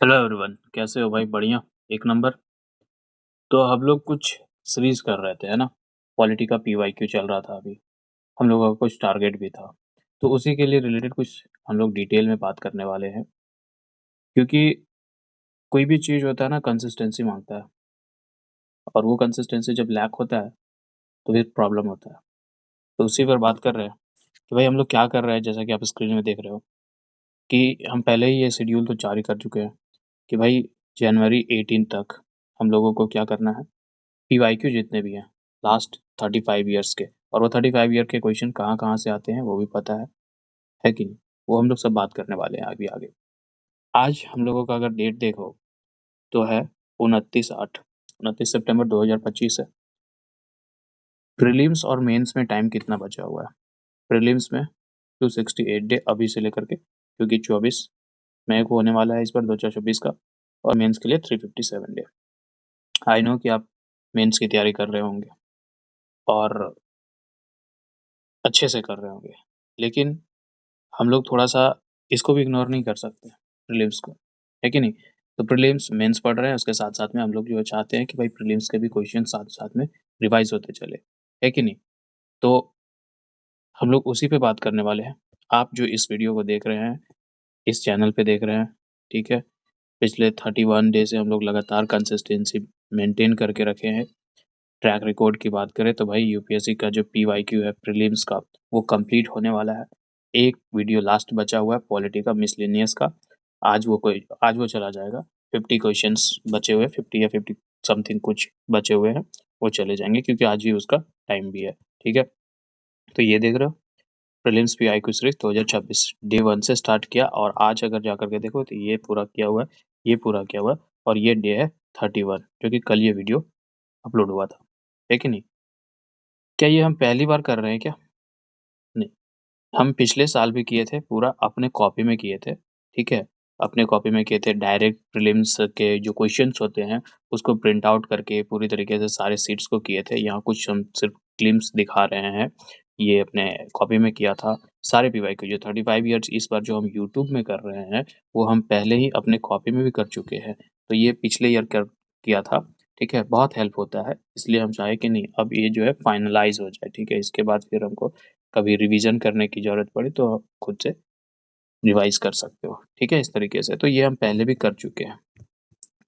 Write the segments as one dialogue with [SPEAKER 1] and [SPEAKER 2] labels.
[SPEAKER 1] Hello everyone, कैसे हो भाई? बढ़िया, एक नंबर। तो हम लोग कुछ सीरीज कर रहे थे, है ना? पॉलिटी का पीवाईक्यू चल रहा था अभी। हम लोगों का कुछ टारगेट भी था, तो उसी के लिए रिलेटेड कुछ हम लोग डिटेल में बात करने वाले हैं। क्योंकि कोई भी चीज़ होता है ना, कंसिस्टेंसी मांगता है, और वो कंसिस्टेंसी जब लैक होता है तो फिर प्रॉब्लम होता है। तो उसी पर बात कर रहे हैं कि भाई हम लोग क्या कर रहे हैं। जैसा कि आप स्क्रीन में देख रहे हो कि हम पहले ही ये शेड्यूल तो जारी कर चुके हैं कि भाई जनवरी 18 तक हम लोगों को क्या करना है, पीवाईक्यू जितने भी हैं लास्ट 35 ईयर्स के, और वो 35 ईयर के क्वेश्चन कहाँ-कहाँ से आते हैं वो भी पता है कि नहीं? वो हम लोग सब बात करने वाले हैं अभी आगे। आज हम लोगों का अगर डेट देखो तो है 29 सितंबर 2025 है। प्रीलिम्स और मेंस में टाइम कितना बचा हुआ है? प्रीलिम्स में 268 डे अभी से लेकर के, क्योंकि 24 मई को होने वाला है इस बार 2024 का, और मेंस के लिए 357 डे। आई नो कि आप मेंस की तैयारी कर रहे होंगे और अच्छे से कर रहे होंगे, लेकिन हम लोग थोड़ा-सा इसको भी इग्नोर नहीं कर सकते, प्रीलिम्स को, है कि नहीं? तो प्रीलिम्स, मेंस पढ़ रहे हैं, उसके साथ-साथ में हम लोग जो है चाहते हैं कि भाई प्रीलिम्स के भी क्वेश्चन साथ-साथ में रिवाइज़ होते चले, है कि नहीं? तो हम लोग उसी पे बात करने वाले हैं। आप जो इस वीडियो को देख रहे हैं, इस चैनल पे देख रहे हैं, ठीक है? पिछले 31 डे से हम लोग लगातार कंसिस्टेंसी मेंटेन करके रखे हैं। ट्रैक रिकॉर्ड की बात करें तो भाई यूपीएससी का जो पीवाईक्यू है प्रीलिम्स का, वो कंप्लीट होने वाला है। एक वीडियो लास्ट बचा हुआ है पॉलिटी का, मिसलेनियस का। आज वो चला जाएगा। 50 क्वेश्चंस बचे हुए हैं, 50 या 50 समथिंग कुछ बचे हुए हैं, वो चले जाएंगे क्योंकि आज ही उसका टाइम भी है, ठीक है? तो ये देख रहे हो, प्रीलिम्स पीवाईक्यू सीरीज 2026 डे 1 से स्टार्ट किया, और आज अगर जा करके देखो तो ये पूरा किया हुआ है, ये पूरा किया हुआ है, और ये डे है 31, जो कि कल ये वीडियो अपलोड हुआ था, है कि नहीं? क्या ये हम पहली बार कर रहे हैं क्या? नहीं, हम पिछले साल भी किए थे, पूरा अपने कॉपी में किए थे, ठीक है? अपने कॉपी में किए थे, डायरेक्ट प्रीलिम्स के जो क्वेश्चन्स होते हैं, उसको प्रिंट आउट करके पूरी तरीके से सारे सीट्स को किए थे। यहाँ कुछ हम सिर्फ ग्लिम्प्स दिखा रहे हैं, ये अपने कॉपी में किया था। सारे पीवाईक्यू जो 35 ईयर्स इस बार जो हम यूट्यूब में कर रहे हैं, वो हम पहले ही अपने कॉपी में भी कर चुके हैं। तो ये पिछले ईयर कर किया था, ठीक है? बहुत हेल्प होता है, इसलिए हम चाहे कि नहीं अब ये जो है फाइनलाइज़ हो जाए, ठीक है? इसके बाद फिर हमको कभी रिवीजन करने की ज़रूरत पड़ी तो आप खुद से रिवाइज़ कर सकते हो, ठीक है? इस तरीके से, तो ये हम पहले भी कर चुके हैं,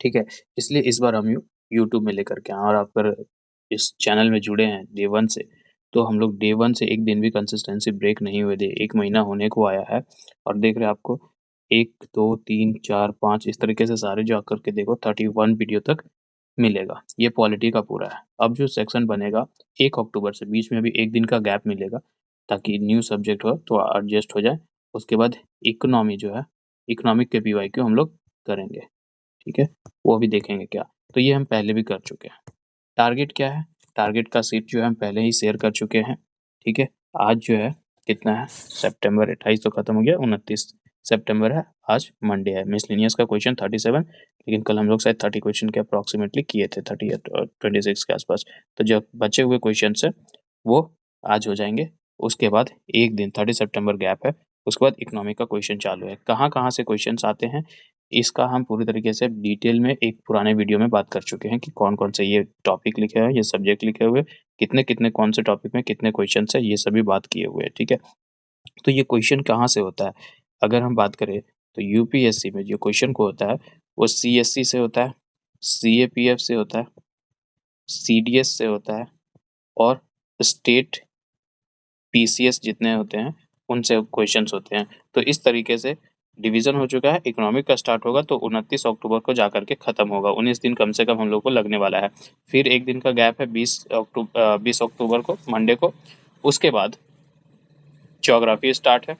[SPEAKER 1] ठीक है? इसलिए इस बार हम यूट्यूब में लेकर के आए, और आप अगर इस चैनल में जुड़े हैं डे 1 से, तो हम लोग डे 1 से एक दिन भी कंसिस्टेंसी ब्रेक नहीं हुए थे। 1 महीना होने को आया है, और देख रहे हैं आपको 1, 2, 3, 4, 5 इस तरीके से सारे जो आकर के देखो 31 वीडियो तक मिलेगा। ये पॉलिटी का पूरा है। अब जो सेक्शन बनेगा 1 अक्टूबर से, बीच में अभी 1 दिन का गैप मिलेगा ताकि न्यू सब्जेक्ट हो तो एडजस्ट हो जाए। उसके बाद इकोनॉमी जो है, इकोनॉमिक के पीवाईक्यू हम लोग करेंगे, ठीक है? वो भी देखेंगे क्या। तो ये हम पहले भी कर चुके हैं। टारगेट क्या है? टारगेट का शीट जो है हम पहले ही शेयर कर चुके हैं, ठीक है? आज जो है कितना है, सितंबर 28 तो खत्म हो गया, 29 सितंबर है, आज मंडे है। मिसलेनियस का क्वेश्चन 37, लेकिन कल हम लोग शायद 30 क्वेश्चन के अप्रॉक्सीमेटली किए थे, 30 या 26 के आसपास। तो जो बचे हुए क्वेश्चन है वो आज हो जाएंगे। उसके बाद एक दिन 30 सितंबर गैप है, उसके बाद इकोनॉमिक का क्वेश्चन चालू है। कहाँ-कहाँ से क्वेश्चन आते हैं, इसका हम पूरी तरीके से डिटेल में एक पुराने वीडियो में बात कर चुके हैं कि कौन-कौन से ये टॉपिक लिखे हैं, ये सब्जेक्ट लिखे हुए, कितने-कितने कौन से टॉपिक में कितने क्वेश्चन है, ये सभी बात किए हुए हैं, ठीक है? तो ये क्वेश्चन कहाँ से होता है? अगर हम बात करें तो यूपीएससी में जो क्वेश्चन को होता है, वो सीएससी से होता है, सीएपीएफ से होता है, सीडीएस से होता है, और स्टेट पीसीएस जितने होते हैं, उनसे क्वेश्चंस होते हैं। तो इस तरीके से डिवीज़न हो चुका है। इकोनॉमिक का स्टार्ट होगा तो 29 अक्टूबर को जाकर के खत्म होगा। 19 दिन कम से कम हम लोग को लगने वाला है। फिर 1 दिन का गैप है 20 अक्टूबर को, मंडे को। उसके बाद ज्योग्राफी स्टार्ट है।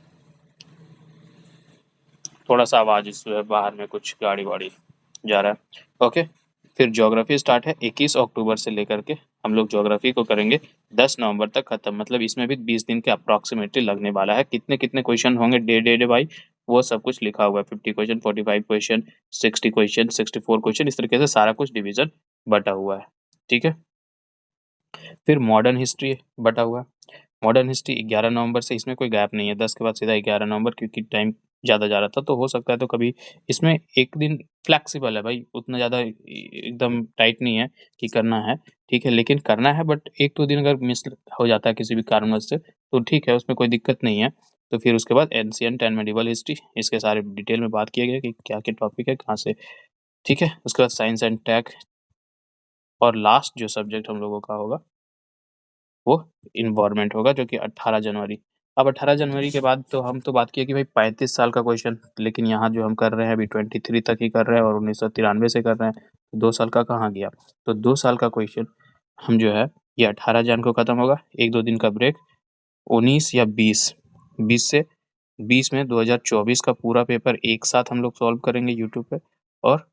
[SPEAKER 1] थोड़ा-सा आवाज़ इस बाहर में कुछ गाड़ी-वाड़ी जा रहा है। ओके, फिर ज्योग्राफी स्टार्ट है 21 अक्टूबर से लेकर के हम लोग ज्योग्राफी को करेंगे 10 नवंबर तक खत्म। मतलब इसमें भी 20 दिन के अप्रॉक्सीमेटली लगने वाला है। कितने-कितने क्वेश्चन होंगे डे बाई, वो सब कुछ लिखा हुआ है। 50 क्वेश्चन, 45 क्वेश्चन, 60 क्वेश्चन, 64 क्वेश्चन, इस तरीके से सारा कुछ डिवीज़न बँटा हुआ है। ठीक है? फिर मॉडर्न हिस्ट्री बँटा हुआ है। मॉडर्न हिस्ट्री 11 नवंबर से, इसमें कोई गैप नहीं है, 10 के बाद सीधा 11 नवंबर, क्योंकि टाइम ज़्यादा जा रहा था, तो हो सकता है तो कभी इसमें एक दिन फ्लेक्सिबल है भाई, उतना ज़्यादा एकदम टाइट नहीं है कि करना है, ठीक है, लेकिन करना है, बट 1-2 दिन अगर मिस हो जाता है किसी भी कारणवश से, तो ठीक है, उसमें कोई दिक्कत नहीं है। तो फिर उसके बाद एंशिएंट एंड मेडिवल हिस्ट्री, इसके सारे डिटेल में बात किया गया कि क्या-क्या टॉपिक है, कहाँ से, ठीक है। उसके बाद साइंस एंड टेक, और लास्ट जो सब्जेक्ट हम लोगों का होगा वो एनवायरनमेंट होगा, जो कि 18 जनवरी। अब 18 जनवरी के बाद तो हम तो बात किए कि भाई 35 साल का क्वेश्चन, लेकिन यहाँ जो हम कर रहे हैं अभी 23 तक ही कर रहे हैं और 1993 से कर रहे हैं, तो 2 साल का कहाँ गया? तो 2 साल का क्वेश्चन हम जो है ये 18 जन को खत्म होगा, 1-2 दिन का ब्रेक, 19 या 20, 20 में 2024 का पूरा पेपर एक साथ हम लोग सॉल्व करेंगे यूट्यूब पे, और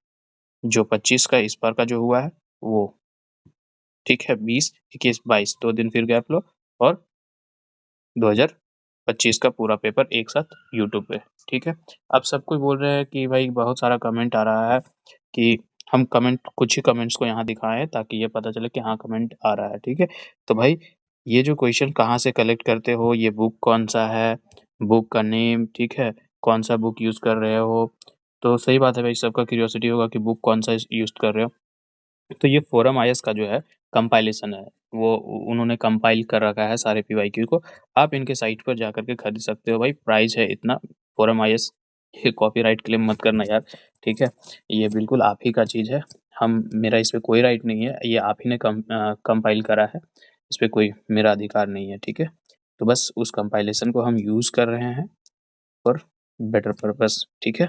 [SPEAKER 1] जो 25 का इस बार का जो हुआ है वो, ठीक है, 20, 21, 22 2 दिन फिर गैप लो, और 2025 का पूरा पेपर एक साथ यूट्यूब पे, ठीक है। अब सब कोई बोल रहे हैं कि भाई बहुत सारा कमेंट आ रहा है कि हम कमेंट, कुछ ही कमेंट्स को यहाँ दिखाएं ताकि ये पता चले कि हाँ कमेंट आ रहा है, ठीक है। तो भाई ये जो क्वेश्चन कहाँ से कलेक्ट करते हो, ये बुक कौन सा है, बुक का नेम, ठीक है, कौन सा बुक यूज़ कर रहे हो, तो सही बात है भाई, सबका क्यूरियोसिटी होगा कि बुक कौन सा यूज़ कर रहे हो। तो ये फोरम आईएस का जो है कंपाइलेशन है, वो उन्होंने कंपाइल कर रखा है सारे पीवाईक्यू को, आप इनके साइट पर जाकर के खरीद सकते हो भाई, प्राइस है इतना, फोरम आईएस, ये कॉपीराइट क्लेम मत करना यार, ठीक है, ये बिल्कुल आप ही का चीज़ है, हम, मेरा इस पे कोई राइट नहीं है, ये आप ही ने कंपाइल करा है, इस पे कोई मेरा अधिकार नहीं है, ठीक है। तो बस उस कंपाइलेशन को हम यूज़ कर रहे हैं फॉर बेटर पर्पस, ठीक है।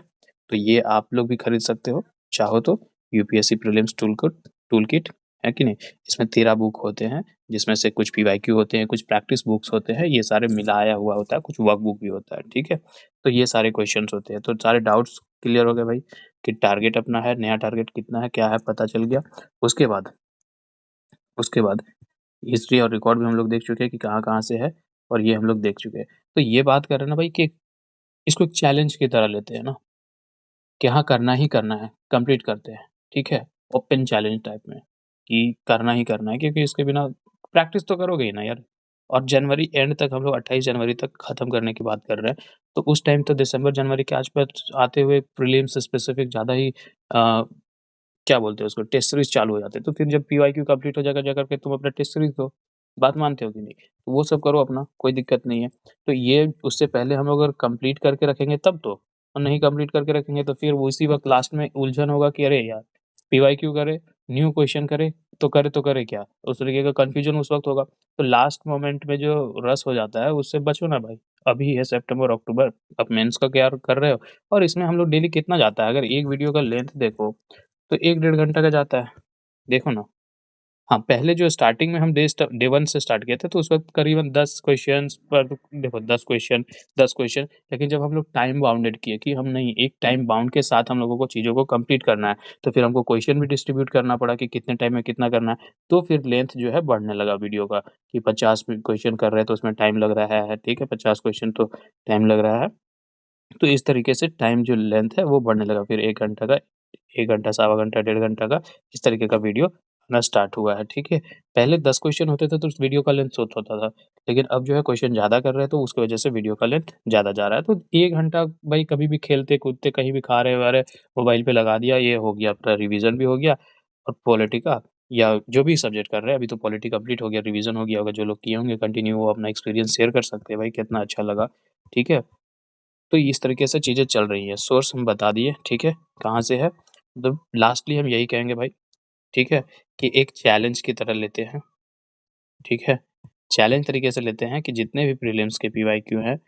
[SPEAKER 1] तो ये आप लोग भी खरीद सकते हो, चाहो तो, यूपीएससी प्रीलिम्स टूल किट, है कि नहीं। इसमें 13 बुक होते हैं, जिसमें से कुछ पीवाईक्यू होते हैं, कुछ प्रैक्टिस बुक्स होते हैं, ये सारे मिलाया हुआ होता है, कुछ वर्क बुक भी होता है, ठीक है। तो ये सारे क्वेश्चंस होते हैं, तो सारे डाउट्स क्लियर हो गए भाई, कि टारगेट अपना है, नया टारगेट कितना है, क्या है, पता चल गया। उसके बाद हिस्ट्री और रिकॉर्ड भी हम लोग देख चुके हैं कि कहाँ-कहाँ से है, और ये हम लोग देख चुके हैं। तो ये बात कर रहे हैं ना भाई कि इसको एक चैलेंज की तरह लेते हैं ना, कि हाँ, करना ही करना है, कंप्लीट करते हैं, ठीक है? ओपन चैलेंज टाइप में, कि करना ही करना है, क्योंकि इसके बिना प्रैक्टिस तो करोगे ही ना यार। और जनवरी एंड तक हम लोग 28 जनवरी तक खत्म करने की बात कर रहे हैं, तो उस टाइम तो दिसंबर जनवरी के आस-पास आते हुए प्रीलिम्स स्पेसिफिक ज़्यादा ही क्या बोलते हैं उसको, टेस्ट सीरीज़ चालू हो जाते हैं, तो फिर जब पीवाईक्यू कंप्लीट हो जाएगा, जाकर के तुम अपना टेस्ट सीरीज़ दो। बात मानते हो कि नहीं? तो वो सब करो अपना, कोई दिक्कत नहीं है। तो ये उससे पहले हम लोग अगर कंप्लीट करके रखेंगे तब तो, और नहीं कंप्लीट करके रखेंगे तो फिर वो इसी वक़्त लास्ट में उलझन होगा कि अरे यार! पीवाईक्यू करे, न्यू क्वेश्चन करे, तो करे क्या? उस तरीके का कन्फ्यूज़न उस वक़्त होगा। तो लास्ट मोमेंट में जो रश हो जाता है, उससे बचो ना भाई। अभी है सितंबर, अक्टूबर, अब मेंस का क्या कर रहे हो? और इसमें हम लोग डेली कितना जाता है, अगर एक वीडियो का लेंथ देखो तो 1 डेढ़ घंटा का जाता है, देखो ना। हाँ, पहले जो स्टार्टिंग में हम डे 1 से स्टार्ट किए थे, तो उस वक़्त करीबन 10 क्वेश्चन्स पर, देखो 10 क्वेश्चन, लेकिन जब हम लोग टाइम बाउंडेड किए कि हम नहीं, एक टाइम बाउंड के साथ हम लोगों को चीज़ों को कंप्लीट करना है, तो फिर हमको क्वेश्चन भी डिस्ट्रीब्यूट करना पड़ा कि कितने टाइम में कितना करना है, तो फिर लेंथ जो है बढ़ने लगा वीडियो का, कि 50 क्वेश्चन कर रहे हैं, तो उसमें टाइम लग रहा है, ठीक है, 50 क्वेश्चन तो टाइम लग रहा है। तो इस तरीके से टाइम जो लेंथ है वो बढ़ने लगा, फिर 1 घंटा का, 1 घंटा, सवा घंटा, डेढ़ घंटा का, इस तरीके का वीडियो आना स्टार्ट हुआ है, ठीक है। पहले 10 क्वेश्चन होते थे तो उस वीडियो का लेंथ शॉर्ट होता था, लेकिन अब जो है क्वेश्चन ज़्यादा कर रहे हैं तो उसकी वजह से वीडियो का लेंथ ज़्यादा जा रहा है। तो 1 घंटा भाई कभी भी खेलते-कूदते, कहीं भी खा रहे-वारे, मोबाइल पे लगा दिया, ये हो गया, अपना रिवीजन भी हो गया, और पॉलिटी का या जो भी सब्जेक्ट कर रहे हैं, अभी तो पॉलिटी कंप्लीट हो गया, रिवीजन हो गया होगा, जो लोग किए होंगे कंटिन्यू वो अपना एक्सपीरियंस शेयर कर सकते हैं भाई, कितना अच्छा लगा, ठीक है। तो इस तरीके से चीज़ें चल रही हैं। सोर्स हम बता दिए, ठीक है, कहाँ से है। तो लास्टली हम यही कहेंगे भाई, ठीक है, कि एक चैलेंज की तरह लेते हैं, ठीक है। चैलेंज तरीके से लेते हैं कि जितने भी प्रीलिम्स के पीवाईक्यू हैं,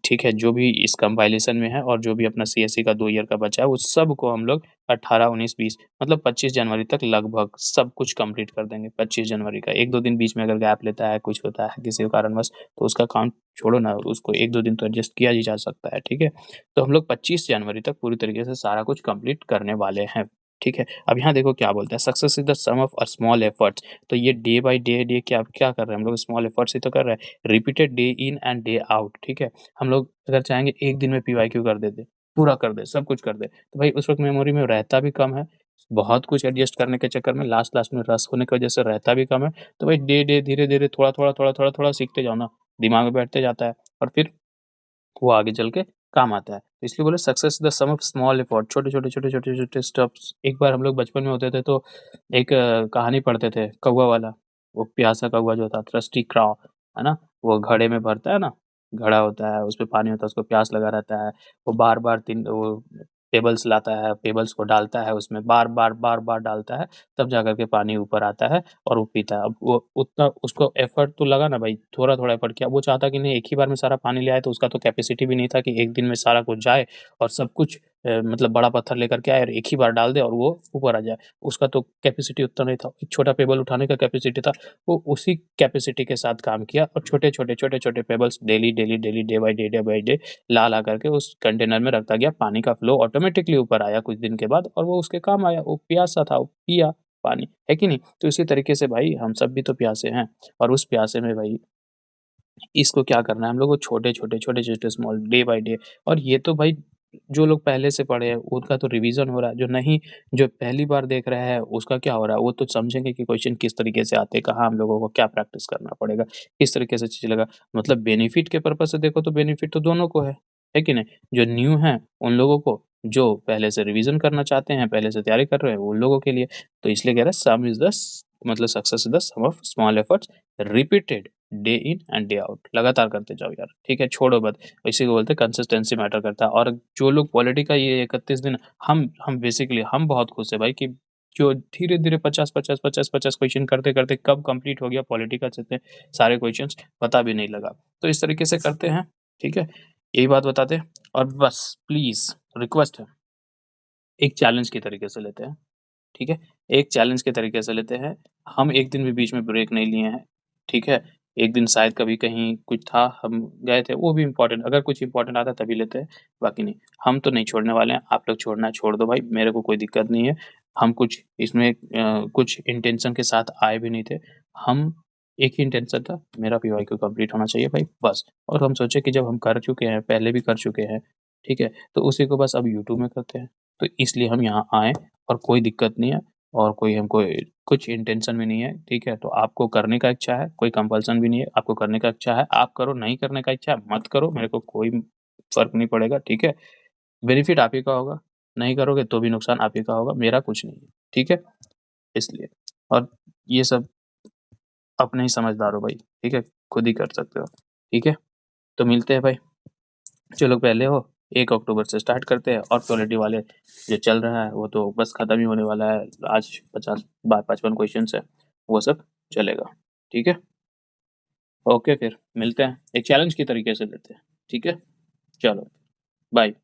[SPEAKER 1] ठीक है, जो भी इस कंपाइलेशन में है और जो भी अपना सीएसई का 2 ईयर का बचा है, उस सब को हम लोग 18, 19, 20 मतलब 25 जनवरी तक लगभग सब कुछ कंप्लीट कर देंगे। 25 जनवरी का 1-2 दिन बीच में अगर गैप लेता है, कुछ होता है किसी कारणवश, तो उसका काउंट छोड़ो ना, उसको 1-2 दिन तो एडजस्ट किया ही जा सकता है, ठीक है। तो हम लोग 25 जनवरी तक पूरी तरीके से सारा कुछ कंप्लीट करने वाले हैं, ठीक है। अब यहाँ देखो क्या बोलता है, success is the sum of small efforts, तो ये डे बाय डे क्या क्या कर रहे हैं हम लोग, स्मॉल एफर्ट्स ही तो कर रहे हैं। Repeated day in and day out, ठीक है। हम लोग अगर चाहेंगे एक दिन में पीवाईक्यू कर देते, पूरा कर दें, सब कुछ कर दें, तो भाई उस वक़्त मेमोरी में रहता भी कम है, बहुत कुछ एडजस्ट करने के चक्कर में लास्ट में रस होने की वजह से रहता भी कम है। तो भाई डे धीरे-धीरे थोड़ा-थोड़ा सीखते जाओ ना, दिमाग में बैठते जाता है और फिर वो आगे चल के काम आता है। तो इसलिए बोले success is the sum of small effort, छोटे-छोटे स्टेप्स। एक बार हम लोग बचपन में होते थे तो एक कहानी पढ़ते थे कौवा वाला, वो प्यासा कौवा जो था थ्रस्टी क्राउ, है ना? वो घड़े में भरता है ना, घड़ा होता है, उसमें पानी होता है, उसको प्यास लगा रहता है। वो बार-बार 3 वो पेबल्स लाता है, पेबल्स को डालता है उसमें बार-बार डालता है, तब जाकर के पानी ऊपर आता है और वो पीता है। अब वो उतना उसको एफर्ट तो लगा ना भाई, थोड़ा-थोड़ा एफर्ट किया। वो चाहता कि नहीं एक ही बार में सारा पानी ले आए, तो उसका तो कैपेसिटी भी नहीं था कि एक दिन में सारा कुछ जाए और सब कुछ मतलब बड़ा पत्थर लेकर के आए और एक ही बार डाल दे और वो ऊपर आ जाए। उसका तो कैपेसिटी उतना नहीं था। एक छोटा पेबल उठाने का कैपेसिटी था, वो उसी कैपेसिटी के साथ काम किया और छोटे-छोटे pebbles daily day by day ला करके उस कंटेनर में रखता गया। पानी का फ्लो ऑटोमेटिकली ऊपर आया कुछ दिन के बाद और वो उसके काम आया। वो प्यासा था, वो पिया पानी, है कि नहीं? तो इसी तरीके से भाई हम सब भी तो प्यासे हैं और उस प्यासे में भाई इसको क्या करना है हम लोग को छोटे-छोटे स्मॉल डे बाय डे। और ये तो भाई जो लोग पहले से पढ़े हैं उनका तो रिवीजन हो रहा है, जो पहली बार देख रहा है उसका क्या हो रहा है, वो तो समझेंगे कि क्वेश्चन किस तरीके से आते हैं, कहाँ हम लोगों को क्या प्रैक्टिस करना पड़ेगा, किस तरीके से चलेगा। मतलब बेनिफिट के पर्पज़ से देखो तो बेनिफिट तो दोनों को है कि नहीं? जो न्यू हैं उन लोगों को, जो पहले से रिवीजन करना चाहते हैं, पहले से तैयारी कर रहे हैं, उन लोगों के लिए। तो इसलिए कह रहा है सम इज़ द स मतलब success is the sum of small efforts repeated day in and day out. लगातार करते जाओ यार, ठीक है? छोड़ो मत। इसी को बोलते हैं कंसिस्टेंसी मैटर करता है। और जो लोग पॉलिटी का ये 31 दिन, हम बेसिकली हम बहुत खुश हैं भाई कि जो धीरे-धीरे 50 क्वेश्चन करते-करते कब कंप्लीट हो गया पॉलिटी का जितने सारे क्वेश्चन्स पता भी नहीं लगा। तो इस तरीके से करते हैं, ठीक है? यही बात बताते हैं और बस प्लीज़ रिक्वेस्ट है, एक चैलेंज के तरीके से लेते हैं। ठीक है? एक चैलेंज के तरीके से लेते हैं। हम एक दिन भी बीच में ब्रेक नहीं लिए हैं, ठीक है? एक दिन शायद कभी कहीं कुछ था, हम गए थे, वो भी इम्पोर्टेंट, अगर कुछ इम्पोर्टेंट आता है तभी लेते हैं, बाकी नहीं। हम तो नहीं छोड़ने वाले हैं, आप लोग छोड़ना है छोड़ दो भाई, मेरे को कोई दिक्कत नहीं है। हम कुछ इसमें कुछ इंटेंशन के साथ आए भी नहीं थे। हम एक ही इंटेंशन था, मेरा पीवाईक्यू कंप्लीट होना चाहिए भाई, बस। और हम सोचे कि जब हम कर चुके हैं, पहले भी कर चुके हैं, ठीक है? तो उसी को बस अब यूट्यूब में करते हैं। तो इसलिए हम यहाँ आए और कोई दिक्कत नहीं है और कोई हमको कुछ इंटेंशन भी नहीं है, ठीक है? तो आपको करने का इच्छा है, कोई कंपल्सन भी नहीं है, आपको करने का इच्छा है, आप करो, नहीं करने का इच्छा है, मत करो, मेरे को कोई फ़र्क नहीं पड़ेगा, ठीक है? बेनिफिट आप ही का होगा, नहीं करोगे तो भी नुकसान आप ही का होगा, मेरा कुछ नहीं है, ठीक है? इसलिए। और ये सब अपने ही समझदार हो भाई, ठीक है? खुद ही कर सकते हो, ठीक है? तो मिलते हैं भाई। जो लोग पहले हो 1 अक्टूबर से स्टार्ट करते हैं और क्वालिटी वाले जो चल रहा है वो तो बस खत्म ही होने वाला है। आज 55 क्वेश्चंस है, वो सब चलेगा। ठीक है? ओके फिर मिलते हैं। एक चैलेंज की तरीके से लेते हैं। ठीक है? चलो, बाय।